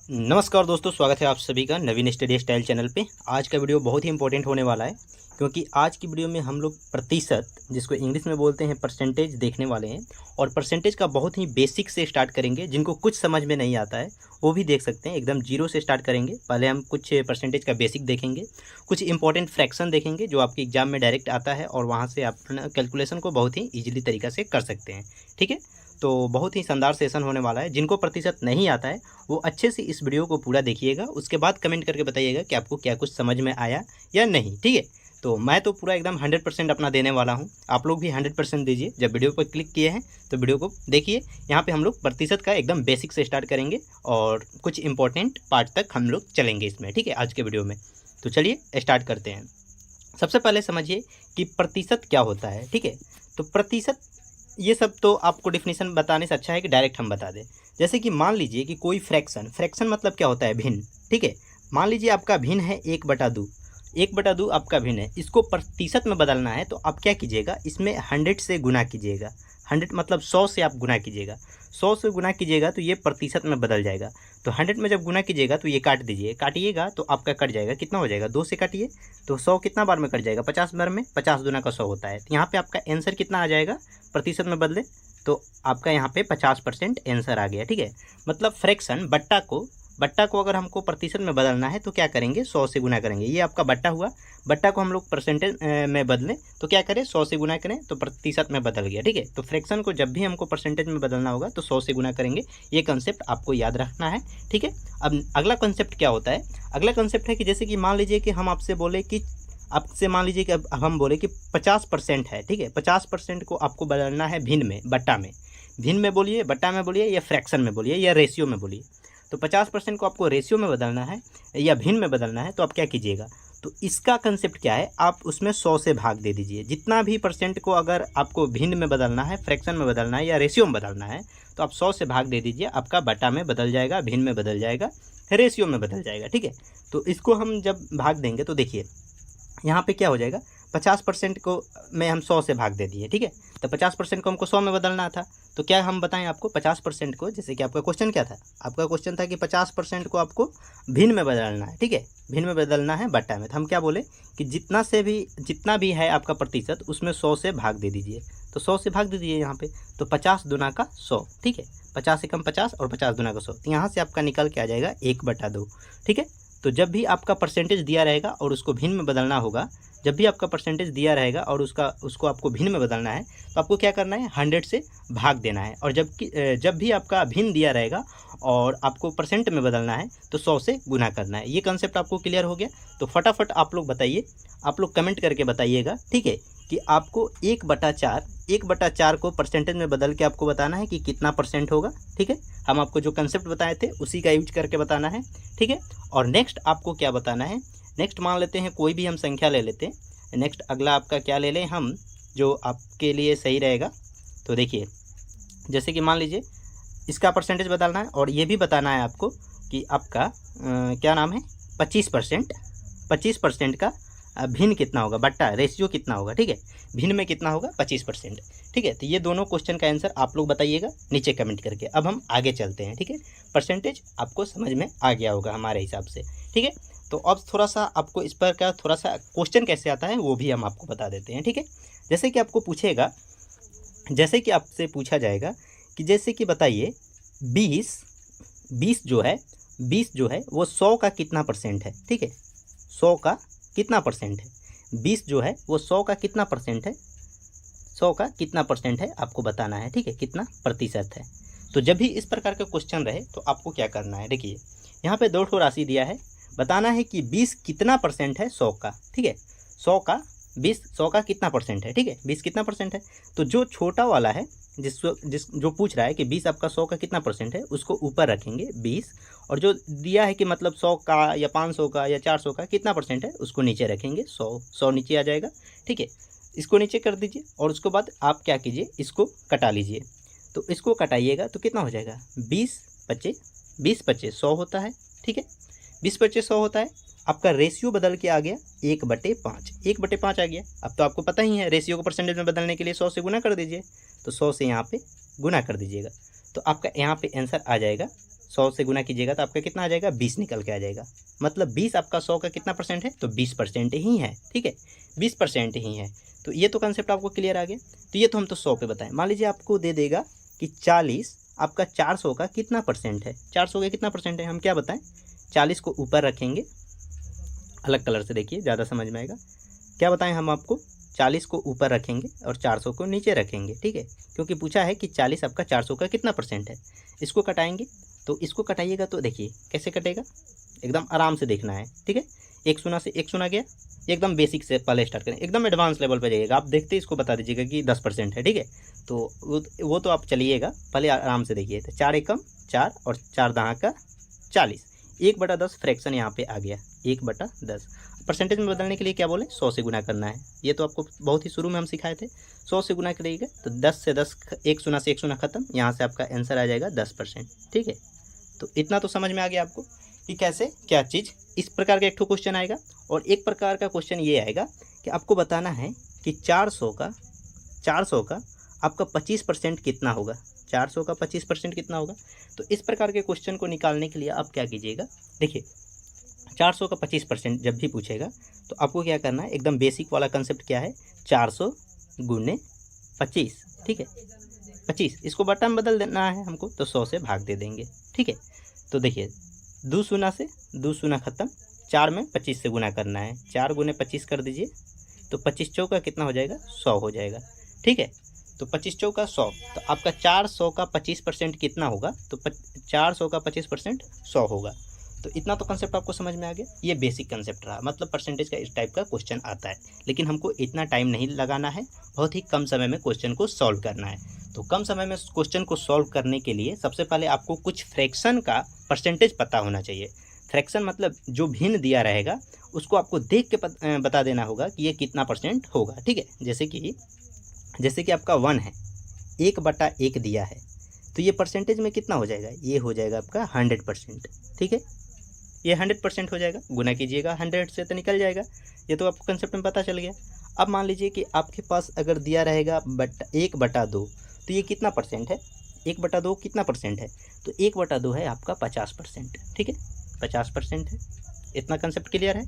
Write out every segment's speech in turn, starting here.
नमस्कार दोस्तों, स्वागत है आप सभी का नवीन स्टडी स्टाइल चैनल पे। आज का वीडियो बहुत ही इंपॉर्टेंट होने वाला है, क्योंकि आज की वीडियो में हम लोग प्रतिशत, जिसको इंग्लिश में बोलते हैं परसेंटेज, देखने वाले हैं। और परसेंटेज का बहुत ही बेसिक से स्टार्ट करेंगे। जिनको कुछ समझ में नहीं आता है वो भी देख सकते हैं, एकदम जीरो से स्टार्ट करेंगे। पहले हम कुछ परसेंटेज का बेसिक देखेंगे, कुछ इंपॉर्टेंट फ्रैक्शन देखेंगे जो आपके एग्जाम में डायरेक्ट आता है, और वहाँ से आप कैलकुलेशन को बहुत ही ईजिली तरीक़ा से कर सकते हैं। ठीक है, तो बहुत ही शानदार सेशन होने वाला है। जिनको प्रतिशत नहीं आता है वो अच्छे से इस वीडियो को पूरा देखिएगा, उसके बाद कमेंट करके बताइएगा कि आपको क्या कुछ समझ में आया या नहीं। ठीक है, तो मैं तो पूरा एकदम 100% अपना देने वाला हूं। आप लोग भी 100% दीजिए। जब वीडियो पर क्लिक किए हैं तो वीडियो को देखिए। यहाँ पे हम लोग प्रतिशत का एकदम बेसिक से स्टार्ट करेंगे और कुछ इंपॉर्टेंट पार्ट तक हम लोग चलेंगे इसमें। ठीक है, आज के वीडियो में तो चलिए स्टार्ट करते हैं। सबसे पहले समझिए कि प्रतिशत क्या होता है। ठीक है, तो प्रतिशत, ये सब तो आपको डिफिनीशन बताने से अच्छा है कि डायरेक्ट हम बता दें। जैसे कि मान लीजिए कि कोई फ्रैक्शन मतलब क्या होता है, भिन्न। ठीक है, मान लीजिए आपका भिन्न है 1/2। 1/2 आपका भिन्न है, इसको प्रतिशत में बदलना है तो आप क्या कीजिएगा, इसमें 100 से गुना कीजिएगा। 100 मतलब 100 से आप गुना कीजिएगा। 100 से गुना कीजिएगा तो ये प्रतिशत में बदल जाएगा। तो 100 में जब गुना कीजिएगा तो ये काट दीजिए, काटिएगा तो आपका कट जाएगा। कितना हो जाएगा, 2 से काटिए तो 100 कितना बार में कट जाएगा, 50 बार में। 50 दूना का 100 होता है। तो यहाँ पे आपका आंसर कितना आ जाएगा, प्रतिशत में बदले तो आपका यहाँ पे 50% आंसर आ गया। ठीक है, मतलब फ्रैक्शन बट्टा को अगर हमको प्रतिशत में बदलना है तो क्या करेंगे, 100 से गुना करेंगे। ये आपका बट्टा हुआ, बट्टा को हम लोग परसेंटेज में बदलें तो क्या करें, 100 से गुना करें तो प्रतिशत में बदल गया। ठीक है, तो फ्रैक्शन को जब भी हमको परसेंटेज में बदलना होगा तो 100 से गुना करेंगे। ये कंसेप्ट आपको याद रखना है। ठीक है, अब अगला कंसेप्ट क्या होता है। अगला कंसेप्ट है कि जैसे कि मान लीजिए कि हम आपसे बोले कि आपसे मान लीजिए कि अब हम बोले कि 50% है। ठीक है, 50% को आपको बदलना है भिन्न में, बट्टा में। भिन्न में बोलिए, बट्टा में बोलिए, या फ्रैक्शन में बोलिए, या रेशियो में बोलिए। तो 50% को आपको रेशियो में बदलना है या भिन्न में बदलना है तो आप क्या कीजिएगा, तो इसका कंसेप्ट क्या है, आप उसमें 100 से भाग दे दीजिए। जितना भी परसेंट को अगर आपको भिन्न में बदलना है, फ्रैक्शन में बदलना है या रेशियो में बदलना है तो आप 100 से भाग दे दीजिए। आपका बट्टा में बदल जाएगा, भिन्न में बदल जाएगा, रेशियो में बदल जाएगा। ठीक है, तो इसको हम जब भाग देंगे तो देखिए यहाँ पे क्या हो जाएगा, 50% को में हम 100 से भाग दे दिए। ठीक है, तो 50% को हमको 100 में बदलना था। तो क्या हम बताएं आपको, 50% को, जैसे कि आपका क्वेश्चन क्या था, आपका क्वेश्चन था कि 50% को आपको भिन्न में बदलना है। ठीक है, भिन्न में बदलना है बट्टा में। तो हम क्या बोले कि जितना भी है आपका प्रतिशत उसमें 100 से भाग दे दीजिए। तो 100 से भाग दे दीजिए यहाँ पे, तो 50 दूना का 100। ठीक है, 50 से कम 50 और 50 दूना का 100, तो यहाँ से आपका निकल के आ जाएगा 1/2। ठीक है, तो जब भी आपका परसेंटेज दिया रहेगा और उसको भिन्न में बदलना होगा, जब भी आपका परसेंटेज दिया रहेगा और उसको आपको भिन्न में बदलना है तो आपको क्या करना है, 100 से भाग देना है। और जब भी आपका भिन्न दिया रहेगा और आपको परसेंट में बदलना है तो 100 से गुना करना है। ये कंसेप्ट आपको क्लियर हो गया। तो फटाफट आप लोग बताइए, आप लोग कमेंट करके बताइएगा। ठीक है, कि आपको 1/4 को परसेंटेज में बदल के आपको बताना है कि कितना परसेंट होगा। ठीक है, हम आपको जो कंसेप्ट बताए थे उसी का यूज करके बताना है। ठीक है, और नेक्स्ट आपको क्या बताना है, नेक्स्ट मान लेते हैं कोई भी हम संख्या ले लेते हैं। नेक्स्ट अगला आपका क्या ले लें हम, जो आपके लिए सही रहेगा। तो देखिए, जैसे कि मान लीजिए इसका परसेंटेज बदलना है और ये भी बताना है आपको कि आपका क्या नाम है, 25% का भिन्न कितना होगा, बट्टा रेशियो कितना होगा। ठीक है, भिन्न में कितना होगा, 25%। ठीक है, तो ये दोनों क्वेश्चन का आंसर आप लोग बताइएगा नीचे कमेंट करके। अब हम आगे चलते हैं। ठीक है, परसेंटेज आपको समझ में आ गया होगा हमारे हिसाब से। ठीक है, तो अब थोड़ा सा आपको इस पर का थोड़ा सा क्वेश्चन कैसे आता है वो भी हम आपको बता देते हैं। ठीक है, जैसे कि आपसे पूछा जाएगा कि जैसे कि बताइए 20 जो है वो 100 का कितना परसेंट है। ठीक है, 100 का कितना परसेंट है, 20 जो है वो 100 का कितना परसेंट है, 100 का कितना परसेंट है आपको बताना है। ठीक है, कितना प्रतिशत है। तो जब भी इस प्रकार का क्वेश्चन रहे तो आपको क्या करना है, देखिए यहाँ पे 2 ठो राशि दिया है, बताना है कि 20 कितना परसेंट है 100 का। ठीक है, 100 का कितना परसेंट है। ठीक है, 20 कितना परसेंट है, तो जो छोटा वाला है जो पूछ रहा है कि 20 आपका 100 का कितना परसेंट है, उसको ऊपर रखेंगे 20, और जो दिया है कि मतलब 100 का या 500 का या 400 का कितना परसेंट है उसको नीचे रखेंगे, 100 नीचे आ जाएगा। ठीक है, इसको नीचे कर दीजिए और उसके बाद आप क्या कीजिए, इसको कटा लीजिए। तो इसको कटाइएगा तो कितना हो जाएगा, 20 पच्चे 100 होता है। ठीक है, 20 पच्चे 100 होता है। आपका रेशियो बदल के आ गया 1/5, 1/5 आ गया। अब तो आपको पता ही है, रेशियो को परसेंटेज में बदलने के लिए 100 से गुना कर दीजिए। तो 100 से यहाँ पे गुना कर दीजिएगा तो आपका यहाँ पे आंसर आ जाएगा 100 से गुना कीजिएगा तो आपका कितना आ जाएगा, 20 निकल के आ जाएगा। मतलब 20 आपका 100 का कितना परसेंट है, तो 20% ही है। ठीक है, 20% ही है। तो ये तो कंसेप्ट आपको क्लियर आ गया। तो ये तो हम तो 100 पे बताएं। मान लीजिए आपको दे देगा कि 40 आपका 400 का कितना परसेंट है, 400 का कितना परसेंट है, हम क्या बताएं, 40 को ऊपर रखेंगे, अलग कलर से देखिए ज़्यादा समझ में आएगा। क्या बताएं हम आपको, 40 को ऊपर रखेंगे और 400 को नीचे रखेंगे। ठीक है, क्योंकि पूछा है कि 40 आपका 400 का कितना परसेंट है। इसको कटाएंगे, तो इसको कटाइएगा तो देखिए कैसे कटेगा, एकदम आराम से देखना है। ठीक है, एक शून्य से एक शून्य गया, एकदम बेसिक से पहले स्टार्ट करें, एकदम एडवांस लेवल पर जाइएगा। आप देखते इसको बता दीजिएगा कि 10% है। ठीक है, तो वो तो आप चलिएगा, पहले आराम से देखिए। तो 4 एकम 4 और 4 दहा का 40, 1/10 फ्रैक्शन यहाँ पे आ गया, 1/10। परसेंटेज में बदलने के लिए क्या बोले, 100 से गुना करना है। ये तो आपको बहुत ही शुरू में हम सिखाए थे। 100 से गुना करिएगा तो 10 से 10, एक शून्य से एक शून्य खत्म, यहाँ से आपका आंसर आ जाएगा 10%। ठीक है, तो इतना तो समझ में आ गया आपको कि कैसे क्या चीज़। इस प्रकार का एक ठो क्वेश्चन आएगा। और एक प्रकार का क्वेश्चन ये आएगा कि आपको बताना है कि 400 का आपका 25% कितना होगा, 400 का 25% कितना होगा। तो इस प्रकार के क्वेश्चन को निकालने के लिए आप क्या कीजिएगा, देखिए 400 का 25% जब भी पूछेगा तो आपको क्या करना है, एकदम बेसिक वाला कंसेप्ट क्या है, 400 गुने 25। ठीक है, 25 इसको बटा में बदल देना है हमको, तो 100 से भाग दे देंगे। ठीक है, तो देखिए 2 शून्य से 2 शून्य खत्म, 4 में 25 से गुना करना है, 4 गुने 25 कर दीजिए, तो 25 चौका कितना हो जाएगा, 100 हो जाएगा। ठीक है, तो 25 चौका 100, तो आपका 400 का 25% कितना होगा, तो 400 का 25% 100 होगा। तो इतना तो कंसेप्ट आपको समझ में आ गया। ये बेसिक कंसेप्ट रहा, मतलब परसेंटेज का इस टाइप का क्वेश्चन आता है। लेकिन हमको इतना टाइम नहीं लगाना है, बहुत ही कम समय में क्वेश्चन को सॉल्व करना है। तो कम समय में क्वेश्चन को सॉल्व करने के लिए सबसे पहले आपको कुछ फ्रैक्शन का परसेंटेज पता होना चाहिए। फ्रैक्शन मतलब जो भिन्न दिया रहेगा उसको आपको देख के बता देना होगा कि ये कितना परसेंट होगा। ठीक है, जैसे कि आपका 1 है, 1/1 दिया है, तो ये परसेंटेज में कितना हो जाएगा, ये हो जाएगा आपका 100%। ठीक है, ये 100% हो जाएगा। गुना कीजिएगा 100 से तो निकल जाएगा। ये तो आपको कंसेप्ट में पता चल गया। अब मान लीजिए कि आपके पास अगर दिया रहेगा 1/2, तो ये कितना परसेंट है, 1/2 कितना परसेंट है, तो 1/2 है आपका 50%। ठीक है, 50% है। इतना कंसेप्ट क्लियर है।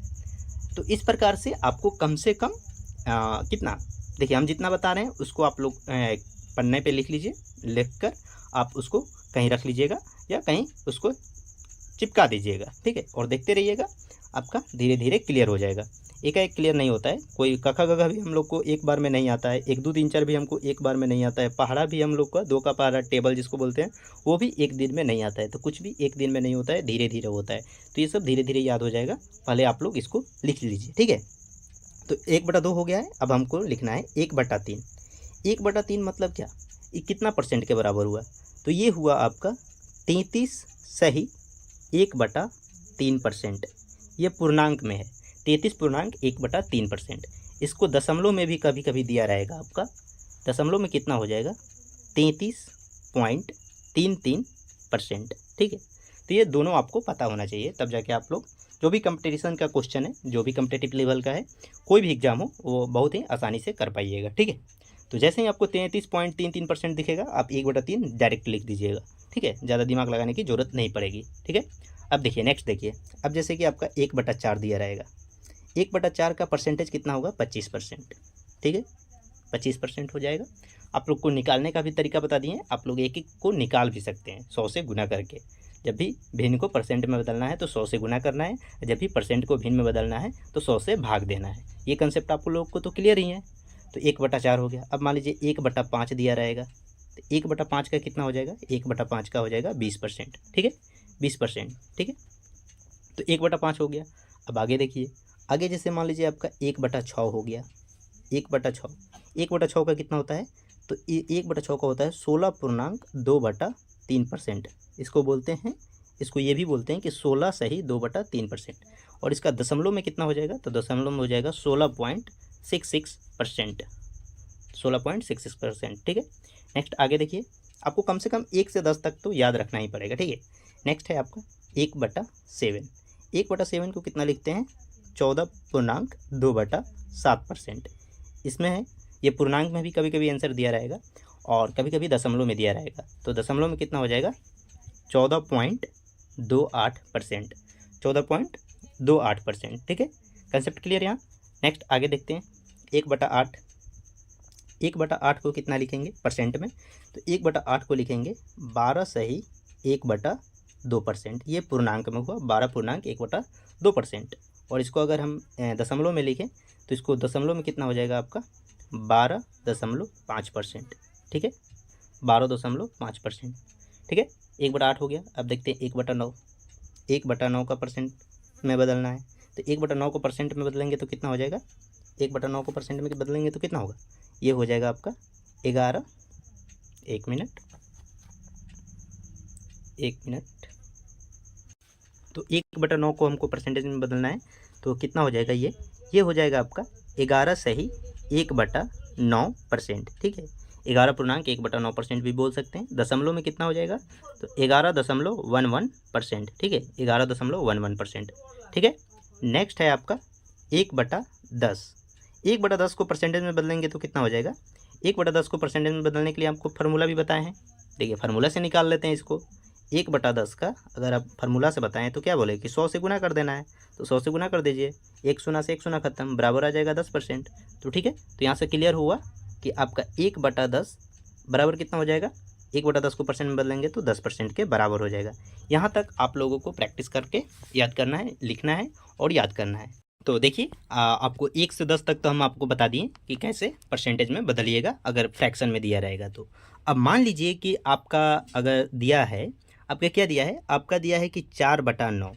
तो इस प्रकार से आपको कम से कम कितना, देखिए हम जितना बता रहे हैं उसको आप लोग पन्ने पे लिख लीजिए, लिख कर आप उसको कहीं रख लीजिएगा या कहीं उसको चिपका दीजिएगा। ठीक है, और देखते रहिएगा, आपका धीरे धीरे क्लियर हो जाएगा। एकाएक क्लियर नहीं होता है। कोई कखा गघा भी हम लोग को एक बार में नहीं आता है, 1 2 3 4 भी हमको एक बार में नहीं आता है, पहाड़ा भी हम लोग का 2 का पहाड़ा टेबल जिसको बोलते हैं वो भी एक दिन में नहीं आता है। तो कुछ भी एक दिन में नहीं होता है, धीरे धीरे होता है। तो ये सब धीरे धीरे याद हो जाएगा। पहले आप लोग इसको लिख लीजिए। ठीक है, तो 1/2 हो गया है। अब हमको लिखना है 1/3। 1/3 मतलब क्या, ये कितना परसेंट के बराबर हुआ, तो ये हुआ आपका 33 सही 1/3%। ये पूर्णांक में है, 33.1/3%। इसको दशमलव में भी कभी कभी दिया रहेगा आपका, दशमलव में कितना हो जाएगा, 33.33%। ठीक है, तो ये दोनों आपको पता होना चाहिए, तब जाके आप लोग जो भी कंपटीशन का क्वेश्चन है, जो भी कम्पिटेटिव लेवल का है, कोई भी एग्जाम हो, वो बहुत ही आसानी से कर पाइएगा। ठीक है, तो जैसे ही आपको 33.33% दिखेगा, आप 1/3 डायरेक्ट लिख दीजिएगा। ठीक है, ज़्यादा दिमाग लगाने की ज़रूरत नहीं पड़ेगी। ठीक है, अब देखिए नेक्स्ट देखिए। अब जैसे कि आपका 1/4 दिया रहेगा, 1/4 का परसेंटेज कितना होगा, 25%। ठीक है, 25% हो जाएगा। आप लोग को निकालने का भी तरीका बता दिए, आप लोग एक एक को निकाल भी सकते हैं 100 से गुना करके। जब भी भिन्न को परसेंट में बदलना है तो 100 से गुना करना है, जब भी परसेंट को भिन्न में बदलना है तो 100 से भाग देना है। ये कंसेप्ट आप लोग को तो क्लियर ही है। तो 1/4 हो गया। अब मान लीजिए 1/5 दिया रहेगा, तो 1/5 का कितना हो जाएगा, 1/5 का हो जाएगा 20%। ठीक है, 20%। ठीक है, तो 1/5 हो गया। अब आगे देखिए, आगे जैसे मान लीजिए आपका 1/6 हो गया, 1/6। 1/6 का कितना होता है, तो 1/6 का होता है 16.2/3%। इसको बोलते हैं, इसको ये भी बोलते हैं कि 16 सही 2/3%। और इसका दशमलव में कितना हो जाएगा, तो दशमलव में हो जाएगा 16.66%, 16.66%। ठीक है, नेक्स्ट आगे देखिए, आपको कम से कम 1 से 10 तक तो याद रखना ही पड़ेगा। ठीक है, नेक्स्ट है आपका 1/7। 1/7 को कितना लिखते हैं, 14.2/7%। इसमें है, ये पूर्णांक में भी कभी कभी आंसर दिया रहेगा और कभी कभी दशमलव में दिया रहेगा। तो दशमलव में कितना हो जाएगा, 14. 14.28%, 14.28%। ठीक है, कंसेप्ट क्लियर यहाँ। नेक्स्ट आगे देखते हैं, 1/8, 1/8 को कितना लिखेंगे परसेंट में, तो 1/8 को लिखेंगे 12 सही 1/2%। ये पूर्णांक में हुआ 12.1/2%। और इसको अगर हम दशमलव में लिखें तो इसको दशमलव में कितना हो जाएगा आपका 12.5%। ठीक है, 12.5%। ठीक है, 1/8 हो गया। अब देखते हैं 1/9, 1/9 का परसेंट में बदलना है, तो 1/9 को परसेंट में बदलेंगे तो कितना हो जाएगा, 1/9 को परसेंट में बदलेंगे तो कितना होगा, ये हो जाएगा आपका 11, 1 मिनट, तो 1/9 को हमको परसेंटेज में बदलना है तो कितना हो जाएगा, ये हो जाएगा आपका 11 सही 1/9%। ठीक है, 11.1/9% भी बोल सकते हैं। दशमलव में कितना हो जाएगा, तो 11.11%। ठीक है, 11.11%। ठीक है, नेक्स्ट है आपका 1/10, 1/10 को परसेंटेज में बदलेंगे तो कितना हो जाएगा, 1/10 को परसेंटेज में बदलने के लिए आपको फार्मूला भी बताए हैं। देखिए फार्मूला से निकाल लेते हैं इसको। 1/10 का अगर आप फार्मूला से बताएं तो क्या बोले कि 100 से गुना कर देना है, तो 100 से गुना कर दीजिए, 1 शून्य से 1 शून्य खत्म, बराबर आ जाएगा 10%। तो ठीक है, तो यहाँ से क्लियर हुआ कि आपका 1/10 बराबर कितना हो जाएगा, 1/10 को परसेंट में बदलेंगे तो 10% के बराबर हो जाएगा। यहाँ तक आप लोगों को प्रैक्टिस करके याद करना है, लिखना है और याद करना है। तो देखिए आपको 1 से 10 तक तो हम आपको बता दिए कि कैसे परसेंटेज में बदलिएगा अगर फ्रैक्शन में दिया रहेगा तो। अब मान लीजिए कि आपका अगर दिया है, आपका क्या दिया है, आपका दिया है कि 4/9,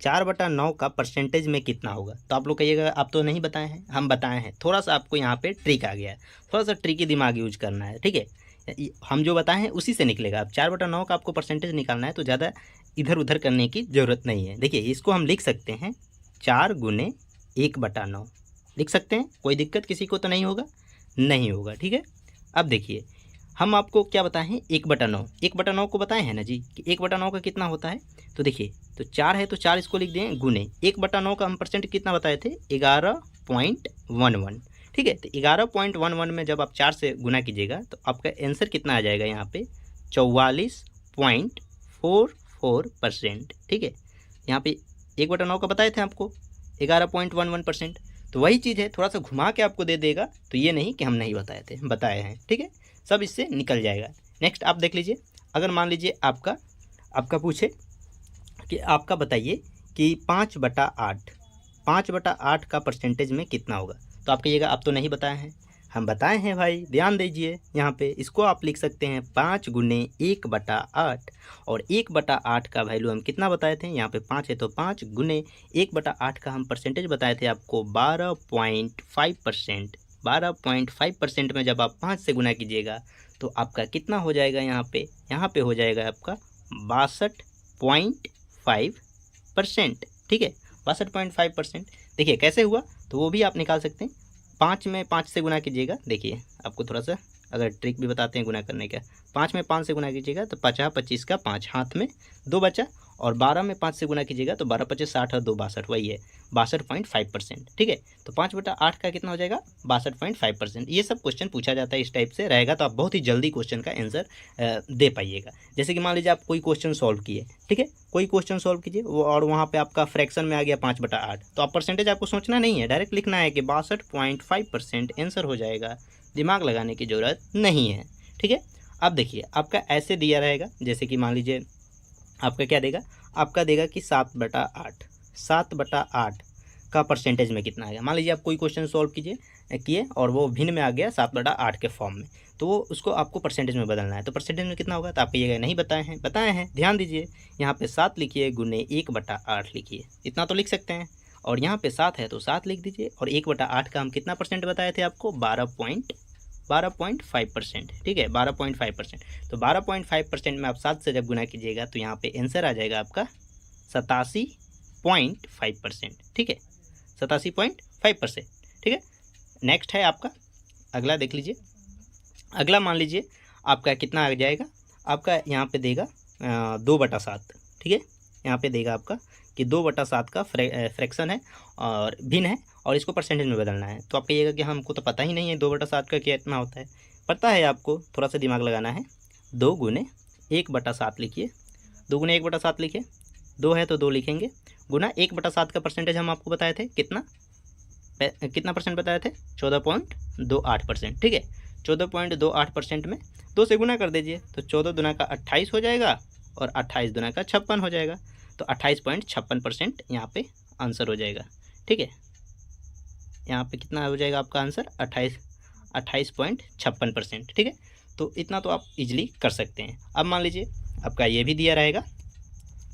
4/9 का परसेंटेज में कितना होगा। तो आप लोग कहिएगा आप तो नहीं बताए हैं, हम बताए हैं। थोड़ा सा आपको यहाँ पे ट्रिक आ गया है, थोड़ा सा ट्रिकी दिमाग यूज करना है। ठीक है, हम जो बताए हैं उसी से निकलेगा। अब 4/9 का आपको परसेंटेज निकालना है तो ज़्यादा इधर उधर करने की ज़रूरत नहीं है। देखिए इसको हम लिख सकते हैं 4 गुने 1/9 लिख सकते हैं, कोई दिक्कत किसी को तो नहीं होगा, नहीं होगा। ठीक है, अब देखिए हम आपको क्या बताए हैं, 1/9, 1/9 को बताए हैं ना जी कि 1/9 का कितना होता है। तो देखिए तो 4 है तो 4 इसको लिख दें गुने 1/9 का हम परसेंट कितना बताए थे, 11.11। ठीक है, तो 11.11 में जब आप 4 से गुना कीजिएगा तो आपका आंसर कितना आ जाएगा यहाँ पे 44.44%। ठीक है, यहाँ पे 1/9 का बताए थे आपको 11.11%, तो वही चीज़ है, थोड़ा सा घुमा के आपको दे देगा। तो ये नहीं कि हम नहीं बताए थे, बताए हैं। ठीक है, सब इससे निकल जाएगा। नेक्स्ट आप देख लीजिए, अगर मान लीजिए आपका पूछे कि आपका बताइए कि 5/8 का परसेंटेज में कितना होगा, तो आप कहिएगा आप तो नहीं बताए हैं, हम बताए हैं भाई, ध्यान दीजिए। यहाँ पे इसको आप लिख सकते हैं 5 गुने 1/8, और 1/8 का वैल्यू हम कितना बताए थे, यहाँ पे 5 है तो 5 गुने 1/8 का हम परसेंटेज बताए थे आपको 12.5%। 12.5% में जब आप 5 से गुना कीजिएगा तो आपका कितना हो जाएगा, यहाँ पे हो जाएगा आपका 62.5%। ठीक है, 62.5%। देखिए कैसे हुआ, तो वो भी आप निकाल सकते हैं। 5 में 5 से गुना कीजिएगा, देखिए आपको थोड़ा सा अगर ट्रिक भी बताते हैं गुना करने का। 5 में 5 से गुना कीजिएगा तो 50, 25 का 5 हाथ में 2 बचा, और 12 में 5 से गुना कीजिएगा तो 12 25 60 और 2 62, वही है 62.5%। ठीक है, तो 5/8 का कितना हो जाएगा 62.5%। ये सब क्वेश्चन पूछा जाता है, इस टाइप से रहेगा तो आप बहुत ही जल्दी क्वेश्चन का आंसर दे पाइएगा। जैसे कि मान लीजिए आप कोई क्वेश्चन सॉल्व किए, ठीक है, कोई क्वेश्चन सॉल्व कीजिए और वहाँ पे आपका फ्रैक्शन में आ गया 5/8, तो आप परसेंटेज आपको सोचना नहीं है, डायरेक्ट लिखना है कि 62.5% आंसर हो जाएगा, दिमाग लगाने की ज़रूरत नहीं है। ठीक है, अब देखिए आपका ऐसे दिया रहेगा, जैसे कि मान लीजिए आपका क्या देगा, आपका देगा कि 7/8 का परसेंटेज में कितना आएगा। मान लीजिए आप कोई क्वेश्चन सॉल्व किए और वो भिन्न में आ गया 7/8 के फॉर्म में, तो वो उसको आपको परसेंटेज में बदलना है। तो परसेंटेज में कितना होगा, तो आप कहिएगा नहीं बताए हैं, बताए हैं, ध्यान दीजिए। यहाँ पे 7 लिखिए गुने 1/8 लिखिए, इतना तो लिख सकते हैं। और यहाँ पे 7 है तो 7 लिख दीजिए, और 1/8 का हम कितना परसेंट बताए थे आपको, 12.5%। ठीक है, 12.5%। तो 12.5% में आप 7 से जब गुना कीजिएगा तो यहाँ पे आंसर आ जाएगा आपका 87.5%। ठीक है, 87.5%। ठीक है, नेक्स्ट है आपका अगला, देख लीजिए। अगला मान लीजिए आपका कितना आ जाएगा, आपका यहाँ पे देगा 2/7। ठीक है, यहाँ पे देगा आपका कि 2/7 का फ्रैक्शन है और भिन्न है, और इसको परसेंटेज में बदलना है। तो आप कहिएगा कि हमको तो पता ही नहीं है 2/7 का क्या इतना होता है। पता है आपको, थोड़ा सा दिमाग लगाना है। 2 गुने 1/7 लिखिए, 2 गुने 1/7 लिखिए, 2 है तो 2 लिखेंगे, गुना 1/7 का परसेंटेज हम आपको बताए थे कितना परसेंट बताए थे, 14.28%। ठीक है, 14.28% में 2 से गुना कर दीजिए तो 14 दुना का 28 हो जाएगा और 28 दुना का 56 हो जाएगा। तो 28.56% यहाँ पे आंसर हो जाएगा। ठीक है, यहाँ पे कितना हो जाएगा आपका आंसर, 28.56%। ठीक है, तो इतना तो आप इजीली कर सकते हैं। अब मान लीजिए आपका ये भी दिया रहेगा,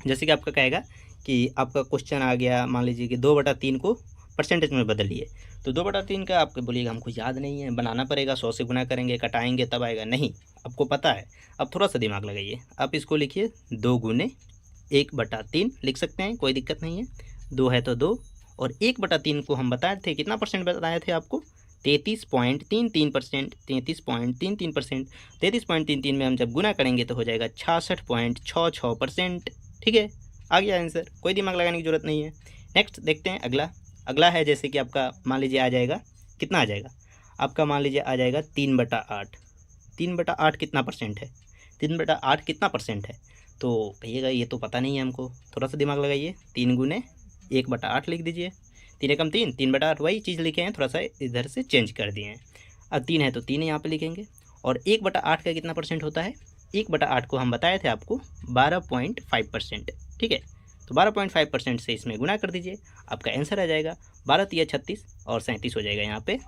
जैसे कि आपका कहेगा कि आपका क्वेश्चन आ गया, मान लीजिए कि 2/3 को परसेंटेज में बदलिए, तो 2/3 का आपको बोलिएगा हमको याद नहीं है, बनाना पड़ेगा, 100 से गुना करेंगे, कटाएंगे तब आएगा। नहीं, आपको पता है। अब थोड़ा सा दिमाग लगाइए, आप इसको लिखिए 2 गुने 1/3 लिख सकते हैं, कोई दिक्कत नहीं है। 2 है तो 2 और 1/3 को हम बताए थे, कितना परसेंट बताए थे आपको, 33.33%। 33.33%, 33.33 में हम जब गुना करेंगे तो हो जाएगा 66.66%। ठीक है, आ गया आंसर, कोई दिमाग लगाने की जरूरत नहीं है। नेक्स्ट देखते हैं अगला है, जैसे कि आपका मान लीजिए आ जाएगा, कितना आ जाएगा आपका, मान लीजिए आ जाएगा 3/8। 3/8 कितना परसेंट है, 3/8 कितना परसेंट है, तो कहिएगा ये तो पता नहीं है हमको, थोड़ा सा दिमाग लगाइए। 3 गुने 1/8 लिख दीजिए, 3 एकम 3, 3/8 वही चीज़ लिखे हैं, थोड़ा सा इधर से चेंज कर दिए हैं। अब 3 है तो 3 यहाँ पे लिखेंगे। और 1/8 का कितना परसेंट होता है, 1/8 को हम बताए थे आपको 12.5%। ठीक है, तो 12.5% से इसमें गुना कर दीजिए, आपका आंसर आ जाएगा 12 तिया 36 और 37 हो जाएगा यहाँ पे,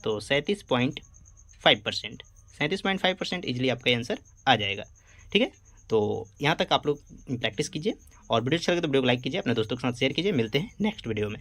तो 37.5%। 37.5% ईजिली आपका आंसर आ जाएगा। ठीक है, तो यहाँ तक आप लोग प्रैक्टिस कीजिए और वीडियो अच्छा लगे तो वीडियो को लाइक कीजिए, अपने दोस्तों के साथ शेयर कीजिए। मिलते हैं नेक्स्ट वीडियो में।